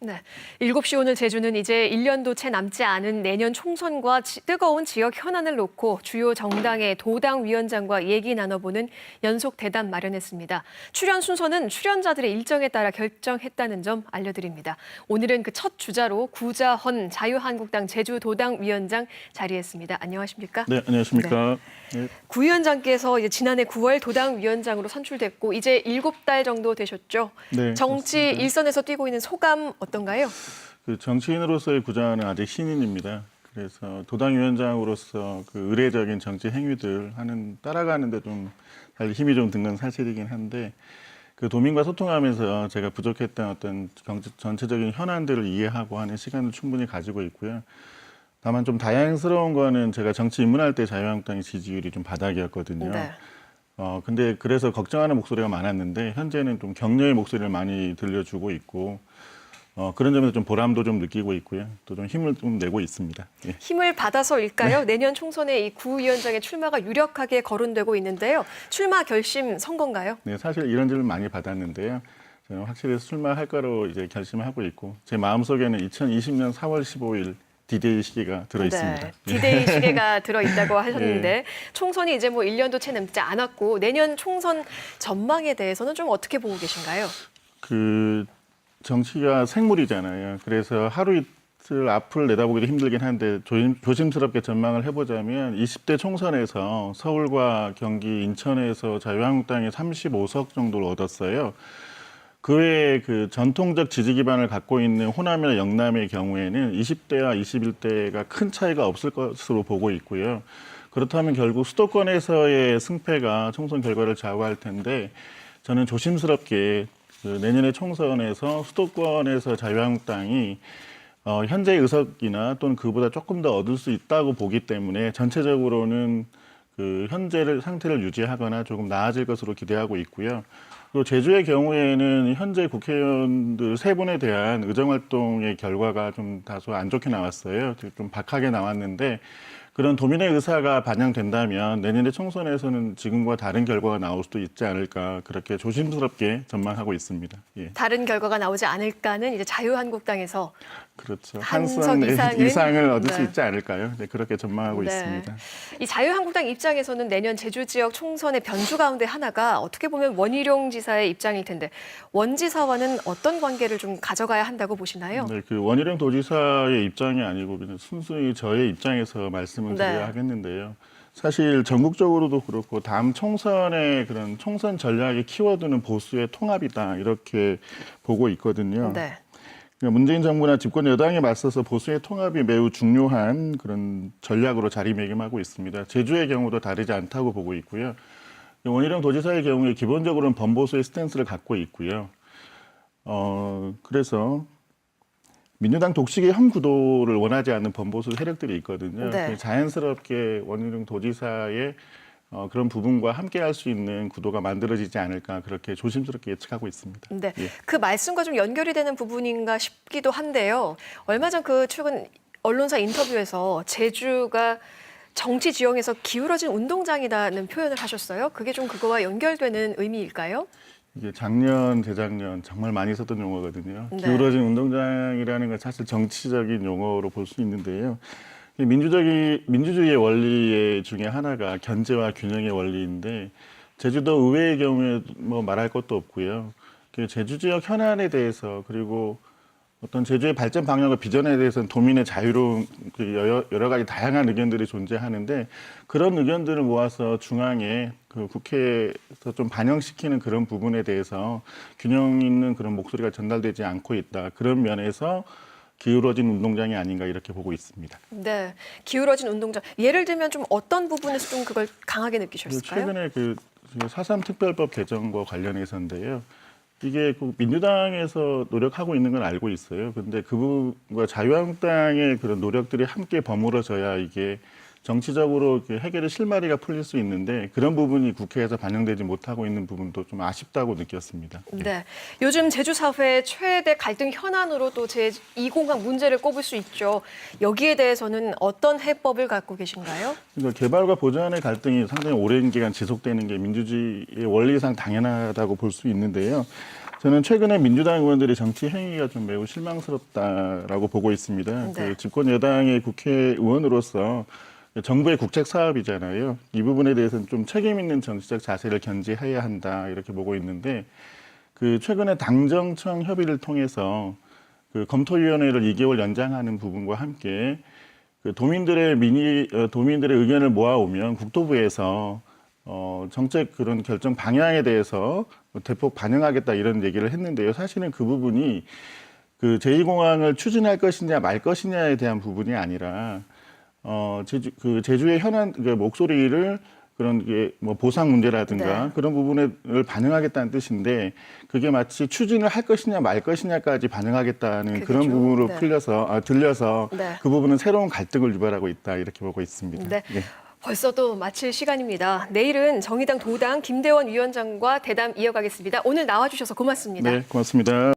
네. 7시 오늘 제주는 이제 1년도 채 남지 않은 내년 총선과 뜨거운 지역 현안을 놓고 주요 정당의 도당 위원장과 얘기 나눠보는 연속 대담 마련했습니다. 출연 순서는 출연자들의 일정에 따라 결정했다는 점 알려드립니다. 오늘은 그 첫 주자로 구자헌 자유한국당 제주도당 위원장 자리했습니다. 안녕하십니까? 네, 안녕하십니까? 네. 구 위원장께서 이제 지난해 9월 도당 위원장으로 선출됐고 이제 7달 정도 되셨죠? 네, 정치 맞습니다. 일선에서 뛰고 있는 소감 어떤가요? 그 정치인으로서의 구자는 아직 신인입니다. 그래서 도당 위원장으로서 그 의례적인 정치 행위들 따라가는데 좀 사실 힘이 좀 드는 사실이긴 한데 그 도민과 소통하면서 제가 부족했던 어떤 전체적인 현안들을 이해하고 하는 시간을 충분히 가지고 있고요. 다만 좀 다양스러운 거는 제가 정치 입문할 때 자유한국당의 지지율이 좀 바닥이었거든요. 네. 근데 그래서 걱정하는 목소리가 많았는데 현재는 좀 격려의 목소리를 많이 들려주고 있고 그런 점에서 좀 보람도 좀 느끼고 있고요. 또 좀 힘을 좀 내고 있습니다. 예. 힘을 받아서일까요? 내년 총선에 이 구 위원장의 출마가 유력하게 거론되고 있는데요. 출마 결심 선 건가요? 네, 사실 이런 질문 많이 받았는데요. 저는 확실히 출마할 거로 이제 결심하고 있고 제 마음속에는 2020년 4월 15일 D-Day 시기가 들어 있습니다. 네, D-Day 시계가 들어있다고 하셨는데 예. 총선이 이제 뭐 1년도 채 남지 않았고 내년 총선 전망에 대해서는 좀 어떻게 보고 계신가요? 그 정치가 생물이잖아요. 그래서 하루 이틀 앞을 내다보기도 힘들긴 한데 조심스럽게 전망을 해보자면 20대 총선에서 서울과 경기, 인천에서 자유한국당이 35석 정도를 얻었어요. 그 외에 그 전통적 지지 기반을 갖고 있는 호남이나 영남의 경우에는 20대와 21대가 큰 차이가 없을 것으로 보고 있고요. 그렇다면 결국 수도권에서의 승패가 총선 결과를 좌우할 텐데 저는 조심스럽게 그 내년의 총선에서 수도권에서 자유한국당이 현재 의석이나 또는 그보다 조금 더 얻을 수 있다고 보기 때문에 전체적으로는 그 현재 상태를 유지하거나 조금 나아질 것으로 기대하고 있고요. 그리고 제주의 경우에는 현재 국회의원들 3분에 대한 의정활동의 결과가 좀 다소 안 좋게 나왔어요. 좀 박하게 나왔는데 그런 도민의 의사가 반영된다면 내년의 총선에서는 지금과 다른 결과가 나올 수도 있지 않을까 그렇게 조심스럽게 전망하고 있습니다. 예. 다른 결과가 나오지 않을까는 이제 자유한국당에서 그렇죠. 한석 한석 이상을 얻을 네. 수 있지 않을까요? 네, 그렇게 전망하고 있습니다. 이 자유한국당 입장에서는 내년 제주 지역 총선의 변수 가운데 하나가 어떻게 보면 원희룡 지사의 입장일 텐데 원 지사와는 어떤 관계를 좀 가져가야 한다고 보시나요? 네, 그 원희룡 도지사의 입장이 아니고 그냥 순수히 저의 입장에서 말씀을 드려야 네. 하겠는데요. 사실 전국적으로도 그렇고 다음 총선의 그런 총선 전략의 키워드는 보수의 통합이다 이렇게 보고 있거든요. 네. 문재인 정부나 집권 여당에 맞서서 보수의 통합이 매우 중요한 그런 전략으로 자리매김하고 있습니다. 제주의 경우도 다르지 않다고 보고 있고요. 원희룡 도지사의 경우에 기본적으로는 범보수의 스탠스를 갖고 있고요. 그래서 민주당 독식의 현 구도를 원하지 않는 범보수 세력들이 있거든요. 네. 자연스럽게 원희룡 도지사의 그런 부분과 함께 할 수 있는 구도가 만들어지지 않을까 그렇게 조심스럽게 예측하고 있습니다. 네. 예. 그 말씀과 좀 연결이 되는 부분인가 싶기도 한데요. 얼마 전 그 최근 언론사 인터뷰에서 제주가 정치 지형에서 기울어진 운동장이라는 표현을 하셨어요. 그게 좀 그거와 연결되는 의미일까요? 이게 작년, 재작년 정말 많이 썼던 용어거든요. 네. 기울어진 운동장이라는 건 사실 정치적인 용어로 볼 수 있는데요. 민주주의의 원리 중에 하나가 견제와 균형의 원리인데 제주도 의회의 경우에 뭐 말할 것도 없고요. 제주 지역 현안에 대해서 그리고 어떤 제주의 발전 방향과 비전에 대해서는 도민의 자유로운 여러 가지 다양한 의견들이 존재하는데 그런 의견들을 모아서 중앙에 그 국회에서 좀 반영시키는 그런 부분에 대해서 균형 있는 그런 목소리가 전달되지 않고 있다. 그런 면에서 기울어진 운동장이 아닌가 이렇게 보고 있습니다. 네, 기울어진 운동장. 예를 들면 좀 어떤 부분에서 좀 그걸 강하게 느끼셨을까요? 최근에 그 4.3 특별법 개정과 관련해서인데요. 이게 민주당에서 노력하고 있는 건 알고 있어요. 그런데 그 부분과 자유한국당의 그런 노력들이 함께 버무러져야 이게 정치적으로 해결의 실마리가 풀릴 수 있는데 그런 부분이 국회에서 반영되지 못하고 있는 부분도 좀 아쉽다고 느꼈습니다. 네, 요즘 제주 사회 최대 갈등 현안으로 또 제2공항 문제를 꼽을 수 있죠. 여기에 대해서는 어떤 해법을 갖고 계신가요? 그러니까 개발과 보전의 갈등이 상당히 오랜 기간 지속되는 게 민주주의의 원리상 당연하다고 볼 수 있는데요. 저는 최근에 민주당 의원들의 정치 행위가 좀 매우 실망스럽다라고 보고 있습니다. 네. 그 집권 여당의 국회의원으로서 정부의 국책 사업이잖아요. 이 부분에 대해서는 좀 책임 있는 정치적 자세를 견지해야 한다 이렇게 보고 있는데 그 최근에 당정청 협의를 통해서 그 검토위원회를 2개월 연장하는 부분과 함께 그 도민들의 의견을 모아오면 국토부에서 정책 그런 결정 방향에 대해서 대폭 반영하겠다 이런 얘기를 했는데요. 사실은 그 부분이 그 제2공항을 추진할 것이냐 말 것이냐에 대한 부분이 아니라 제주의 현안 그 목소리를 그런 게 뭐 보상 문제라든가 네. 그런 부분을 반영하겠다는 뜻인데 그게 마치 추진을 할 것이냐 말 것이냐까지 반영하겠다는 그런 그거죠. 부분으로 네. 들려서 네. 그 부분은 새로운 갈등을 유발하고 있다 이렇게 보고 있습니다. 네. 예. 벌써 또 마칠 시간입니다. 내일은 정의당 도당 김대원 위원장과 대담 이어가겠습니다. 오늘 나와주셔서 고맙습니다. 네, 고맙습니다.